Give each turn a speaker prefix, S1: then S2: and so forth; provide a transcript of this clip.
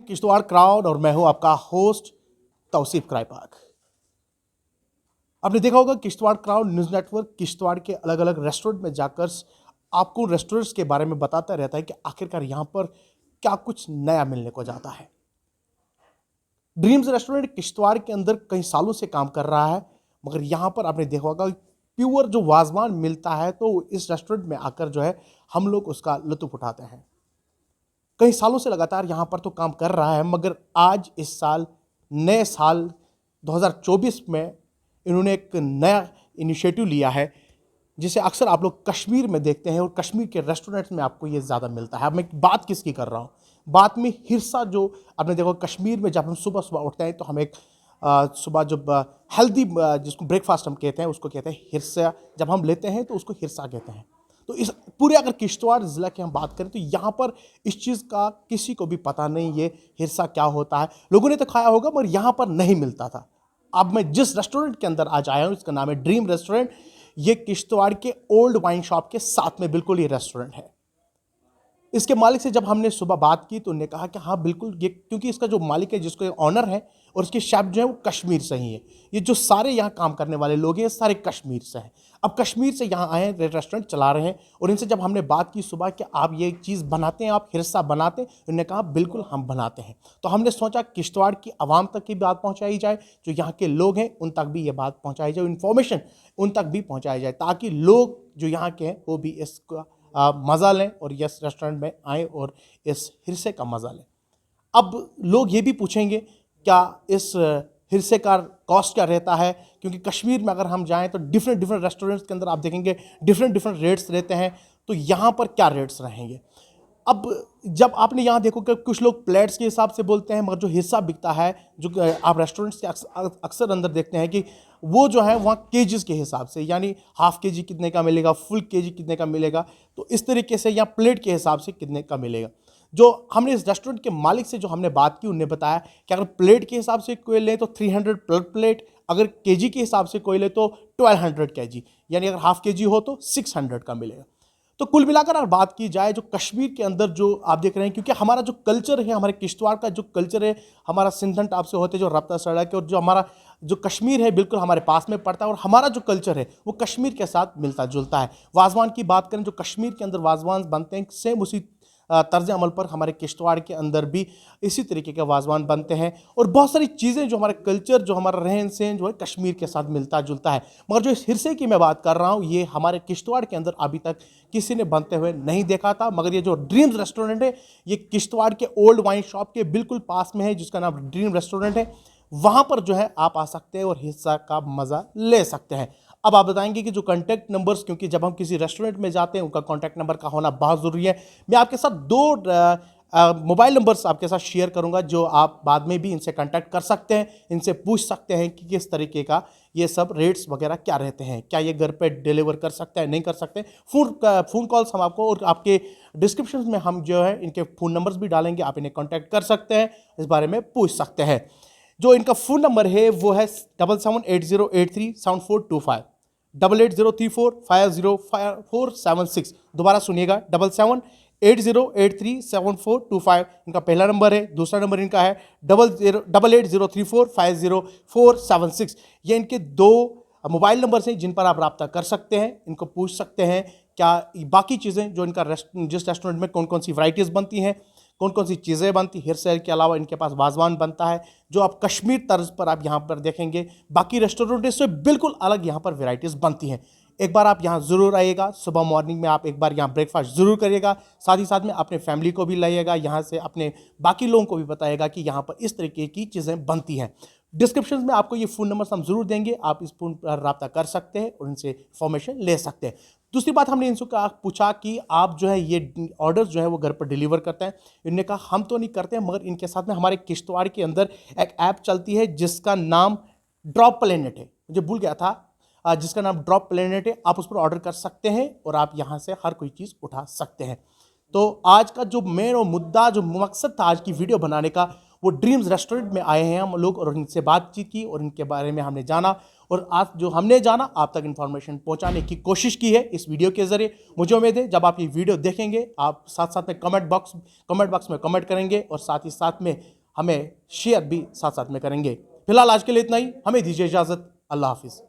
S1: Kishtwar crowd और मैं हूं आपका होस्ट तौसीफ क्राइपाक। आपने देखा होगा Kishtwar crowd news network Kishtwar के अलग अलग रेस्टोरेंट में जाकर आपको रेस्टोरेंट्स के बारे में बताता रहता है कि आखिरकार यहां पर क्या कुछ नया मिलने को जाता है। ड्रीम्स रेस्टोरेंट किश्तवाड़ के अंदर कई सालों से काम कर रहा है, मगर यहां पर आपने देखा होगा प्योर जो वाजवान मिलता है तो इस रेस्टोरेंट में आकर जो है हम लोग उसका लुत्फ उठाते हैं। कई सालों से लगातार यहाँ पर तो काम कर रहा है, मगर आज इस साल नए साल 2024 में इन्होंने एक नया इनिशिएटिव लिया है जिसे अक्सर आप लोग कश्मीर में देखते हैं और कश्मीर के रेस्टोरेंट्स में आपको ये ज़्यादा मिलता है। अब मैं बात किसकी कर रहा हूँ, बात में हिरसा। जो आपने देखो कश्मीर में जब हम सुबह सुबह उठते हैं तो हम एक सुबह जब हेल्दी जिसको ब्रेकफास्ट हम कहते हैं उसको कहते हैं हिरसा। जब हम लेते हैं तो उसको हिरसा कहते हैं। तो इस पूरे अगर किश्तवाड़ ज़िला की हम बात करें तो यहाँ पर इस चीज़ का किसी को भी पता नहीं ये हिरसा क्या होता है। लोगों ने तो खाया होगा मगर यहाँ पर नहीं मिलता था। अब मैं जिस रेस्टोरेंट के अंदर आज आया हूँ इसका नाम है ड्रीम रेस्टोरेंट। ये किश्तवाड़ के ओल्ड वाइन शॉप के साथ में बिल्कुल ये रेस्टोरेंट है। इसके मालिक से जब हमने सुबह बात की तो उन्होंने कहा कि हाँ बिल्कुल, ये क्योंकि इसका जो मालिक है जिसको ऑनर है और इसके शेफ जो है वो कश्मीर से ही है। ये जो सारे यहाँ काम करने वाले लोग हैं ये सारे कश्मीर से हैं। अब कश्मीर से यहाँ आए हैं, रेस्टोरेंट चला रहे हैं। और इनसे जब हमने बात की सुबह कि आप ये चीज़ बनाते हैं, आप हिरसा बनाते हैं, उन्होंने कहा बिल्कुल हम बनाते हैं। तो हमने सोचा किश्तवाड़ की आवाम तक की बात पहुँचाई जाए, जो यहाँ के लोग हैं उन तक भी ये बात पहुँचाई जाए, इन्फॉर्मेशन उन तक भी पहुँचाई जाए, ताकि लोग जो यहाँ के हैं वो भी इसका मज़ा लें और इस रेस्टोरेंट में आएँ और इस हिरसे का मज़ा लें। अब लोग ये भी पूछेंगे क्या इस हिरसे का कॉस्ट क्या रहता है, क्योंकि कश्मीर में अगर हम जाएं तो डिफरेंट डिफरेंट रेस्टोरेंट्स के अंदर आप देखेंगे डिफरेंट डिफरेंट रेट्स रहते हैं। तो यहाँ पर क्या रेट्स रहेंगे। अब जब आपने यहाँ देखो कि कुछ लोग प्लेट्स के हिसाब से बोलते हैं, मगर जो हिस्सा बिकता है जो आप रेस्टोरेंट्स के अक्सर अंदर देखते हैं कि वो जो है वहाँ केजीज के हिसाब से, यानी हाफ केजी कितने का मिलेगा, फुल केजी कितने का मिलेगा, तो इस तरीके से या प्लेट के हिसाब से कितने का मिलेगा। जो हमने इस रेस्टोरेंट के मालिक से जो हमने बात की उन्होंने बताया कि अगर प्लेट के हिसाब से कोई ले तो 300 पर प्लेट, अगर केजी के हिसाब से कोई ले तो 1200 केजी, यानी अगर हाफ केजी हो तो 600 का मिलेगा। तो कुल मिलाकर अगर बात की जाए जो कश्मीर के अंदर जो आप देख रहे हैं, क्योंकि हमारा जो कल्चर है, हमारे किश्तवाड़ का जो कल्चर है, हमारा सिंधन टाप से होते जो रब्ता सड़क है और जो हमारा जो कश्मीर है बिल्कुल हमारे पास में पड़ता है, और हमारा जो कल्चर है वो कश्मीर के साथ मिलता जुलता है। वाजवान की बात करें, जो कश्मीर के अंदर वाजवान बनते हैं सेम उसी तर्ज अमल पर हमारे किश्तवाड़ के अंदर भी इसी तरीके के वाजवान बनते हैं। और बहुत सारी चीज़ें जो हमारे कल्चर, जो हमारा रहन सहन जो है कश्मीर के साथ मिलता जुलता है। मगर जो इस हिरसे की मैं बात कर रहा हूँ ये हमारे किश्तवाड़ के अंदर अभी तक किसी ने बनते हुए नहीं देखा था। मगर ये जो ड्रीम्स रेस्टोरेंट है ये किश्तवाड़ के ओल्ड वाइन शॉप के बिल्कुल पास में है, जिसका नाम ड्रीम रेस्टोरेंट है। वहाँ पर जो है आप आ सकते हैं और हिस्सा का मज़ा ले सकते हैं। अब आप बताएंगे कि जो कॉन्टैक्ट नंबर्स, क्योंकि जब हम किसी रेस्टोरेंट में जाते हैं उनका कॉन्टैक्ट नंबर का होना बहुत ज़रूरी है। मैं आपके साथ दो मोबाइल नंबर्स आपके साथ शेयर करूंगा जो आप बाद में भी इनसे कांटेक्ट कर सकते हैं, इनसे पूछ सकते हैं कि किस तरीके का ये सब रेट्स वगैरह क्या रहते हैं, क्या ये घर पे डिलीवर कर सकते हैं, नहीं कर सकते। फ़ोन कॉल्स हम आपको और आपके डिस्क्रिप्शन में हम जो है इनके फ़ोन नंबर्स भी डालेंगे, आप इन्हें कॉन्टैक्ट कर सकते हैं, इस बारे में पूछ सकते हैं। जो इनका फ़ोन नंबर है वो है 7780837425, 8803450547 दोबारा सुनिएगा 7780837425 इनका पहला नंबर है। दूसरा नंबर इनका है 8803450476। ये इनके दो मोबाइल नंबर हैं जिन पर आप रब्ता कर सकते हैं, इनको पूछ सकते हैं क्या बाकी चीज़ें जो इनका जिस रेस्टोरेंट में कौन कौन सी वैराइटीज़ बनती हैं, कौन कौन सी चीज़ें बनती, हेयर स्टाइल के अलावा इनके पास वाजवान बनता है जो आप कश्मीर तर्ज पर आप यहाँ पर देखेंगे। बाकी रेस्टोरेंट से बिल्कुल अलग यहाँ पर वैराइटीज़ बनती हैं। एक बार आप यहाँ ज़रूर आइएगा, सुबह मॉर्निंग में आप एक बार यहाँ ब्रेकफास्ट ज़रूर करिएगा, साथ ही साथ में अपने फैमिली को भी लाइएगा, यहाँ से अपने बाकी लोगों को भी बताइएगा कि यहाँ पर इस तरीके की चीज़ें बनती हैं। डिस्क्रिप्शन में आपको ये फ़ोन नंबर हम ज़रूर देंगे, आप इस फ़ोन पर रब्ता कर सकते हैं और उनसे इन्फॉर्मेशन ले सकते हैं। दूसरी बात हमने इनसे पूछा कि आप जो है ये ऑर्डर्स जो है वो घर पर डिलीवर करते हैं। इन्होंने कहा हम तो नहीं करते हैं, मगर इनके साथ में हमारे किश्तवाड़ के अंदर एक ऐप चलती है जिसका नाम ड्रॉप प्लेनेट है, मुझे भूल गया था, जिसका नाम ड्रॉप प्लेनेट है। आप उस पर ऑर्डर कर सकते हैं और आप यहाँ से हर कोई चीज़ उठा सकते हैं। तो आज का जो मेन और मुद्दा, जो मकसद था आज की वीडियो बनाने का, वो ड्रीम्स रेस्टोरेंट में आए हैं हम लोग और इनसे बातचीत की और इनके बारे में हमने जाना, और आज जो हमने जाना आप तक इन्फॉर्मेशन पहुंचाने की कोशिश की है इस वीडियो के जरिए। मुझे उम्मीद है जब आप ये वीडियो देखेंगे आप साथ साथ में कमेंट बॉक्स में कमेंट करेंगे और साथ ही साथ में हमें शेयर भी साथ साथ में करेंगे। फिलहाल आज के लिए इतना ही, हमें दीजिए इजाजत। अल्लाह हाफिज़।